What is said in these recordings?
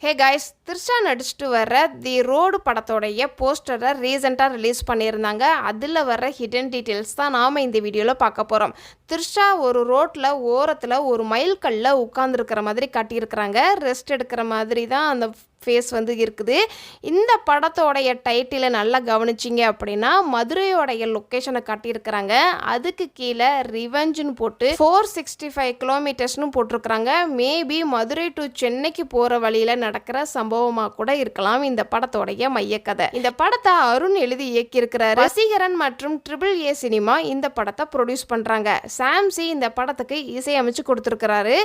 Hey guys, Trisha நடிச்சிட்டு வர்ற தி road படத்தோடைய போஸ்டரை ரீசெண்டாக ரிலீஸ் பண்ணியிருந்தாங்க. அதில் வர்ற ஹிடன் டீட்டெயில்ஸ் தான் நாம் இந்த வீடியோவில் பார்க்க போகிறோம். த்ரிஷா ஒரு ரோட்டில் ஓரத்தில் ஒரு மைல்கல்ல உட்காந்துருக்கிற மாதிரி காட்டியிருக்கிறாங்க. ரெஸ்ட் எடுக்கிற மாதிரி தான் அந்த ஃபேஸ் வந்து இருக்குது. இந்த படத்தோடைய டைட்டிலை நல்லா கவனிச்சிங்க அப்படின்னா மதுரையோடைய லொக்கேஷனை காட்டியிருக்கிறாங்க. அதுக்கு கீழே ரிவெஞ்சுன்னு போட்டு 465 கிலோமீட்டர்ஸ்னு போட்டிருக்கிறாங்க. மேபி மதுரை டு சென்னைக்கு போகிற வழியில் நடக்கிற சம்பவமாக கூட இருக்கலாம் இந்த படத்தோடைய மையக்கதை. இந்த படத்தை அருண் எழுதி இயக்கியிருக்கிறாரு. வசீகரன் மற்றும் ட்ரிபிள் ஏ சினிமா இந்த படத்தை ப்ரொடியூஸ் பண்ணுறாங்க. சாம்சி இந்த படத்துக்கு இசையமைச்சு கொடுத்துருக்கிறாரு.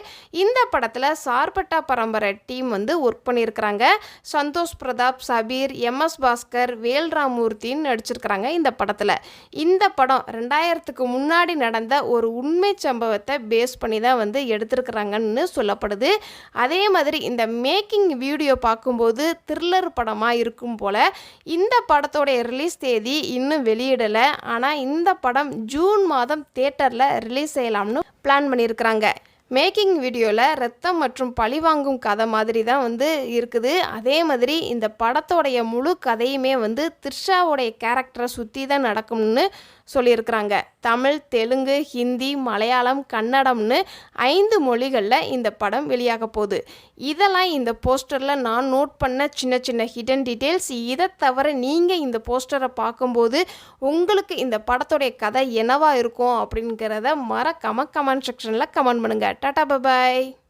இந்த படத்தில் சார்பட்டா பரம்பரை டீம் வந்து ஒர்க் பண்ணியிருக்கிறாங்க. சந்தோஷ் பிரதாப், சபீர், எம்எஸ் பாஸ்கர், வேல்ராமூர்த்தின்னு நடிச்சிருக்கிறாங்க இந்த படத்தில். இந்த படம் 2000க்கு முன்னாடி நடந்த ஒரு உண்மை சம்பவத்தை பேஸ் பண்ணி தான் வந்து எடுத்திருக்கிறாங்கன்னு சொல்லப்படுது. அதே மாதிரி இந்த மேக்கிங் வீடியோ பார்க்கும்போது த்ரில்லர் படமாக இருக்கும் போல். இந்த படத்தோடைய ரிலீஸ் தேதி இன்னும் வெளியிடலை. ஆனால் இந்த படம் ஜூன் மாதம் தியேட்டரில் ரிலீஸ் செய்யலாம்னு பிளான் பண்ணியிருக்கிறாங்க. மேக்கிங் வீடியோவில் ரத்தம் மற்றும் பழிவாங்கும் கதை மாதிரி தான் வந்து இருக்குது. அதே மாதிரி இந்த படத்தோடைய முழு கதையுமே வந்து த்ரிஷாவுடைய கேரக்டரை சுற்றி தான் நடக்கும்னு சொல்லியிருக்கிறாங்க. தமிழ், தெலுங்கு, ஹிந்தி, மலையாளம், கன்னடம்னு 5 மொழிகளில் இந்த படம் வெளியாக போகுது. இதெல்லாம் இந்த போஸ்டரில் நான் நோட் பண்ண சின்ன சின்ன ஹிடன் டீட்டெயில்ஸ். இதை தவிர நீங்கள் இந்த போஸ்டரை பார்க்கும்போது உங்களுக்கு இந்த படத்தோடைய கதை என்னவா இருக்கும் அப்படிங்கிறத மறக்காம கமெண்ட் செக்ஷனில் கமெண்ட் பண்ணுங்கள். Tata, bye bye.